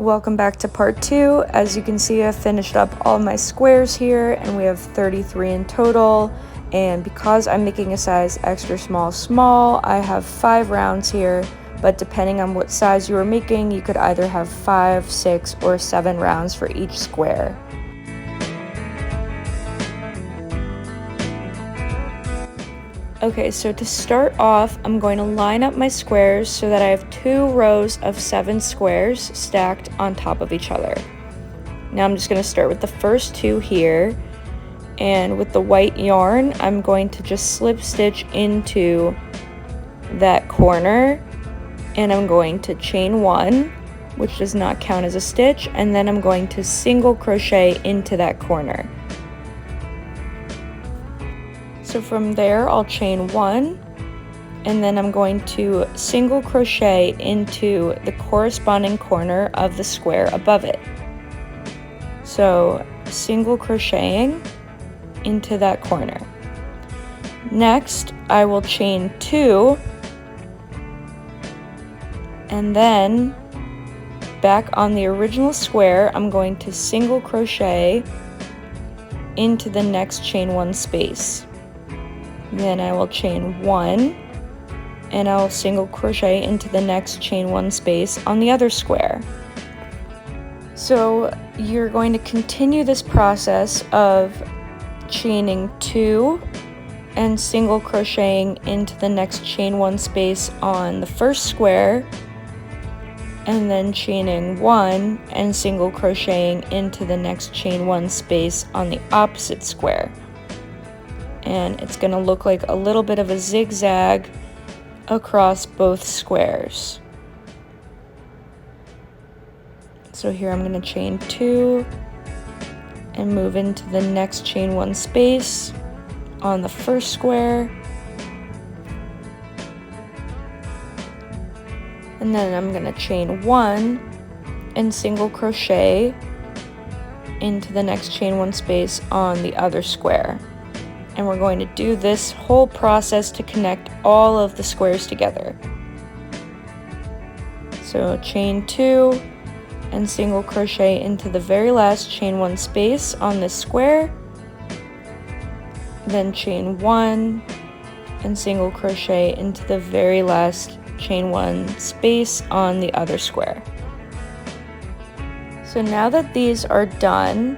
Welcome back to part 2. As you can see, I've finished up all my squares here and we have 33 in total. And because I'm making a size extra small, I have 5 rounds here, but depending on what size you are making, you could either have 5, 6, or 7 rounds for each square. Okay, so to start off, I'm going to line up my squares so that I have 2 rows of 7 squares stacked on top of each other. Now I'm just going to start with the first 2 here, and with the white yarn, I'm going to just slip stitch into that corner, and I'm going to chain 1, which does not count as a stitch, and then I'm going to single crochet into that corner. So from there, I'll chain 1, and then I'm going to single crochet into the corresponding corner of the square above it. So single crocheting into that corner. Next, I will chain 2, and then back on the original square, I'm going to single crochet into the next chain 1 space. Then I will chain 1, and I'll single crochet into the next chain 1 space on the other square. So you're going to continue this process of chaining 2 and single crocheting into the next chain 1 space on the first square, and then chaining 1 and single crocheting into the next chain 1 space on the opposite square. And it's going to look like a little bit of a zigzag across both squares. So here I'm going to chain 2 and move into the next chain 1 space on the first square. And then I'm going to chain 1 and single crochet into the next chain 1 space on the other square. And we're going to do this whole process to connect all of the squares together. So chain 2 and single crochet into the very last chain 1 space on this square, then chain 1 and single crochet into the very last chain 1 space on the other square. So now that these are done,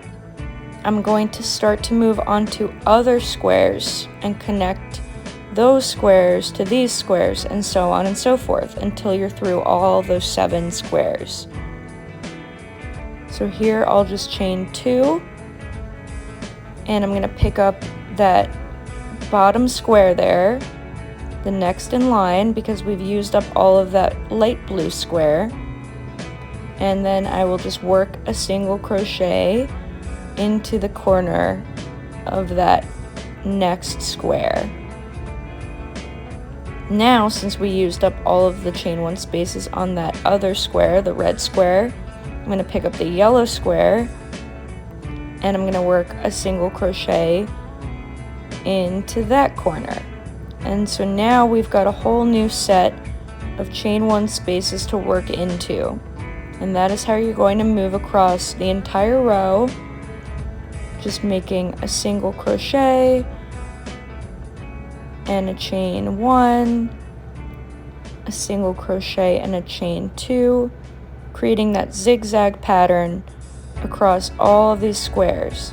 I'm going to start to move on to other squares and connect those squares to these squares, and so on and so forth until you're through all those 7 squares. So here I'll just chain 2, and I'm going to pick up that bottom square there, the next in line, because we've used up all of that light blue square, and then I will just work a single crochet into the corner of that next square. Now, since we used up all of the chain 1 spaces on that other square, the red square, I'm going to pick up the yellow square and I'm going to work a single crochet into that corner. And so now we've got a whole new set of chain 1 spaces to work into. And that is how you're going to move across the entire row, just making a single crochet and a chain 1, a single crochet and a chain 2, creating that zigzag pattern across all of these squares.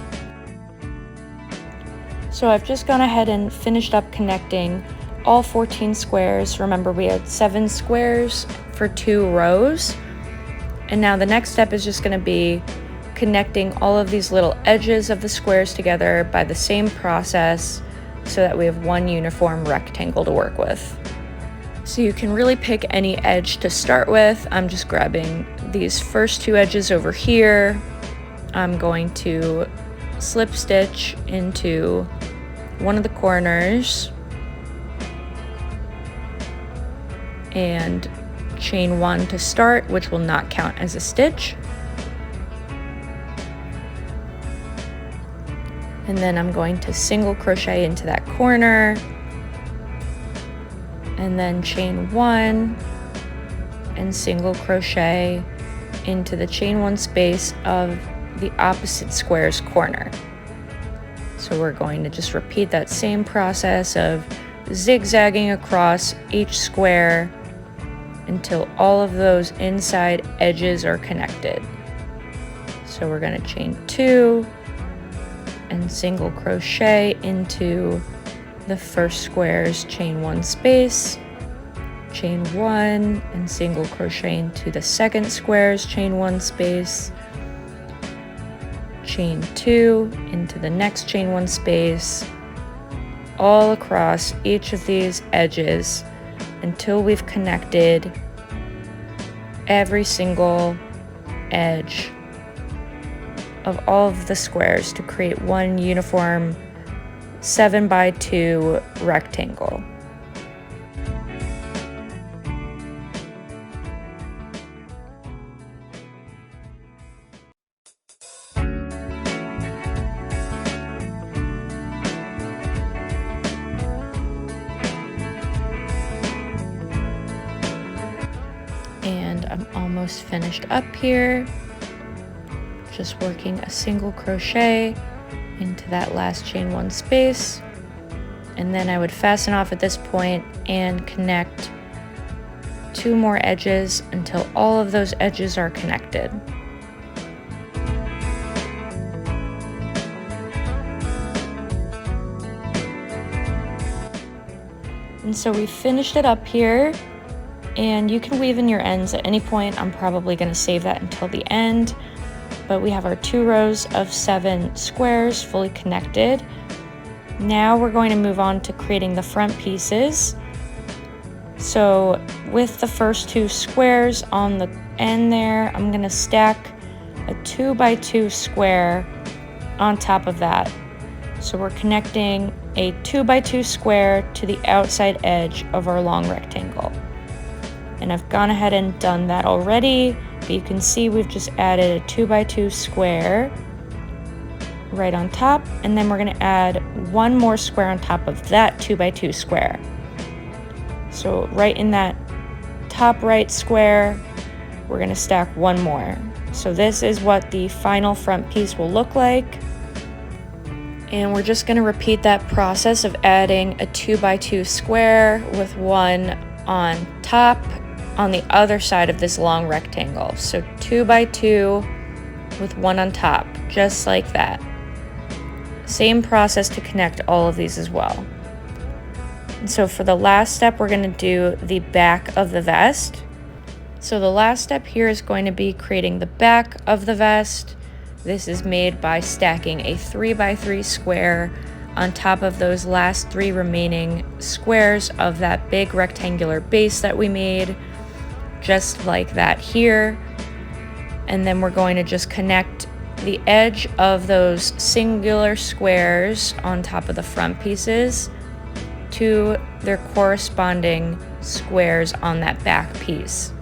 So I've just gone ahead and finished up connecting all 14 squares. Remember, we had 7 squares for 2 rows, and now the next step is just going to be connecting all of these little edges of the squares together by the same process so that we have one uniform rectangle to work with. So you can really pick any edge to start with. I'm just grabbing these first 2 edges over here. I'm going to slip stitch into one of the corners and chain 1 to start, which will not count as a stitch. And then I'm going to single crochet into that corner and then chain 1 and single crochet into the chain 1 space of the opposite square's corner. So we're going to just repeat that same process of zigzagging across each square until all of those inside edges are connected. So we're going to chain 2 and single crochet into the first square's chain 1 space, chain 1 and single crochet into the second square's chain 1 space, chain 2 into the next chain 1 space, all across each of these edges until we've connected every single edge of all of the squares to create one uniform 7x2 rectangle. And I'm almost finished up here, just working a single crochet into that last chain 1 space, and then I would fasten off at this point and connect 2 more edges until all of those edges are connected. And so we finished it up here, and you can weave in your ends at any point. I'm probably going to save that until the end, but we have our 2 rows of 7 squares fully connected. Now we're going to move on to creating the front pieces. So with the first 2 squares on the end there, I'm going to stack a 2x2 square on top of that. So we're connecting a 2x2 square to the outside edge of our long rectangle. And I've gone ahead and done that already, but you can see we've just added a 2x2 square right on top, and then we're going to add 1 more square on top of that 2x2 square. So right in that top right square, we're going to stack 1 more. So this is what the final front piece will look like. And we're just going to repeat that process of adding a 2x2 square with 1 on top on the other side of this long rectangle. So 2x2 with 1 on top, just like that. Same process to connect all of these as well. And so for the last step, we're going to do the back of the vest. So the last step here is going to be creating the back of the vest. This is made by stacking a 3x3 square on top of those last 3 remaining squares of that big rectangular base that we made, just like that here. And then we're going to just connect the edge of those singular squares on top of the front pieces to their corresponding squares on that back piece.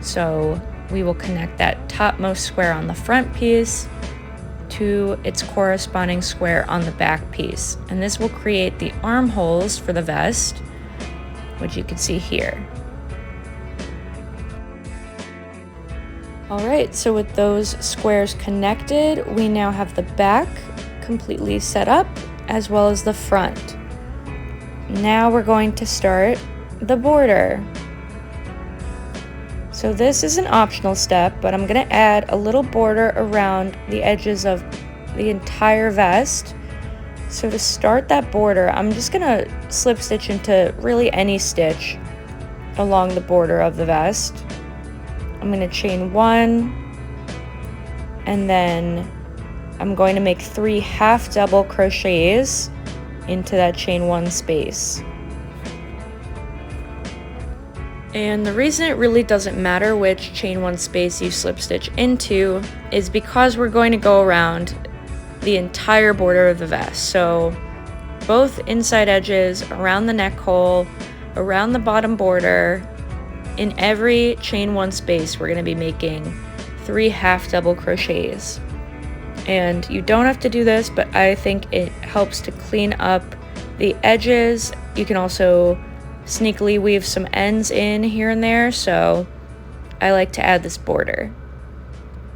So we will connect that topmost square on the front piece to its corresponding square on the back piece. And this will create the armholes for the vest, which you can see here. Alright, so with those squares connected, we now have the back completely set up, as well as the front. Now we're going to start the border. So this is an optional step, but I'm going to add a little border around the edges of the entire vest. So to start that border, I'm just going to slip stitch into really any stitch along the border of the vest. I'm going to chain 1, and then I'm going to make 3 half double crochets into that chain 1 space. And the reason it really doesn't matter which chain 1 space you slip stitch into is because we're going to go around the entire border of the vest. So both inside edges, around the neck hole, around the bottom border, in every chain 1 space we're going to be making 3 half double crochets. And you don't have to do this, but I think it helps to clean up the edges. You can also sneakily weave some ends in here and there, so I like to add this border.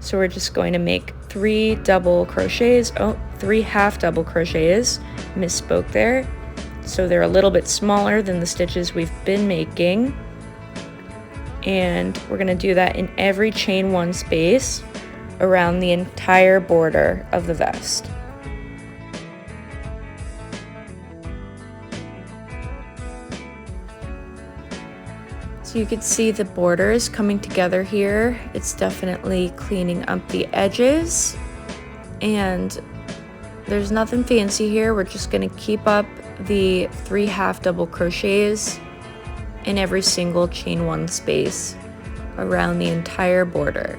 So we're just going to make 3 double crochets, 3 half double crochets, misspoke there. So they're a little bit smaller than the stitches we've been making. And we're gonna do that in every chain 1 space around the entire border of the vest. So you can see the border is coming together here. It's definitely cleaning up the edges, and there's nothing fancy here. We're just gonna keep up the 3 half double crochets in every single chain 1 space around the entire border.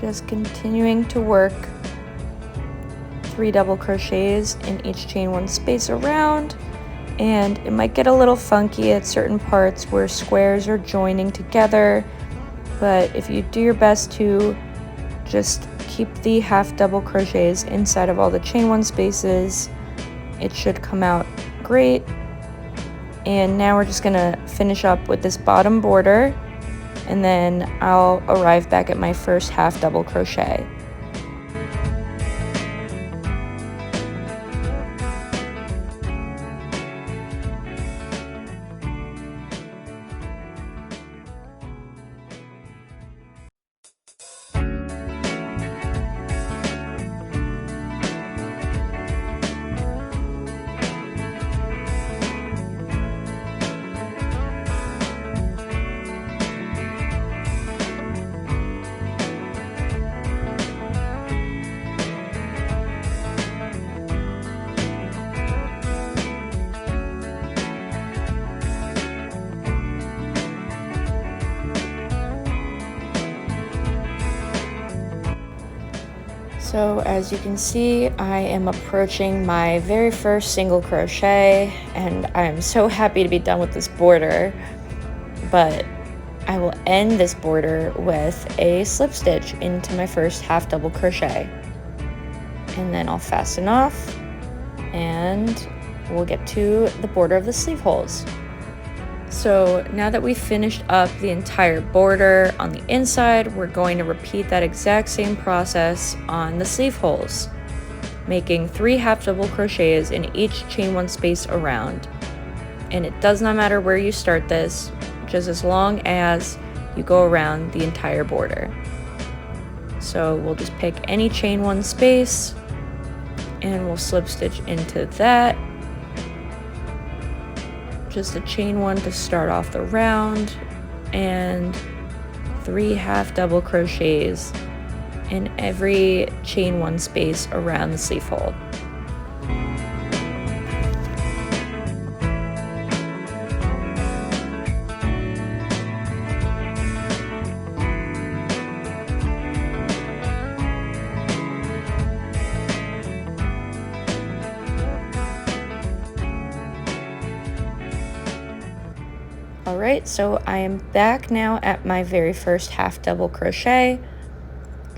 Just continuing to work 3 double crochets in each chain 1 space around, and it might get a little funky at certain parts where squares are joining together, but if you do your best to just keep the half double crochets inside of all the chain 1 spaces, it should come out great. And now we're just gonna finish up with this bottom border, and then I'll arrive back at my first half double crochet. So as you can see, I am approaching my very first single crochet, and I'm so happy to be done with this border, but I will end this border with a slip stitch into my first half double crochet, and then I'll fasten off and we'll get to the border of the sleeve holes. So now that we've finished up the entire border on the inside, we're going to repeat that exact same process on the sleeve holes, making 3 half double crochets in each chain 1 space around. And it does not matter where you start this, just as long as you go around the entire border. So we'll just pick any chain 1 space and we'll slip stitch into that. Just a chain 1 to start off the round, and 3 half double crochets in every chain 1 space around the sleeve hole. Alright, so I am back now at my very first half double crochet.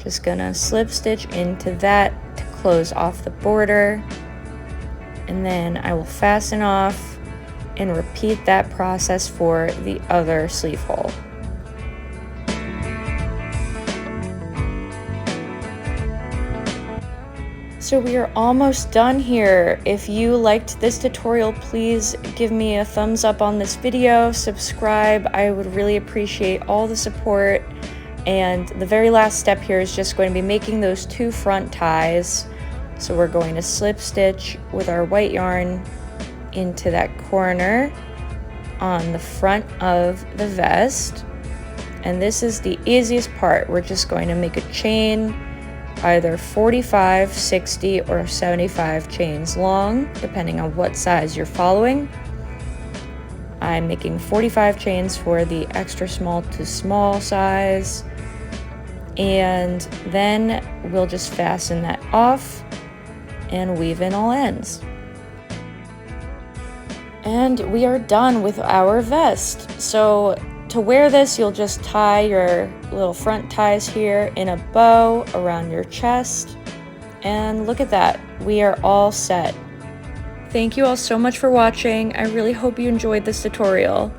Just gonna slip stitch into that to close off the border, and then I will fasten off and repeat that process for the other sleeve hole. So we are almost done here. If you liked this tutorial, please give me a thumbs up on this video, subscribe. I would really appreciate all the support. And the very last step here is just going to be making those 2 front ties. So we're going to slip stitch with our white yarn into that corner on the front of the vest. And this is the easiest part. We're just going to make a chain, either 45, 60, or 75 chains long, depending on what size you're following. I'm making 45 chains for the extra small to small size, and then we'll just fasten that off and weave in all ends. And we are done with our vest. So to wear this, you'll just tie your little front ties here in a bow around your chest, and look at that, we are all set. Thank you all so much for watching. I really hope you enjoyed this tutorial.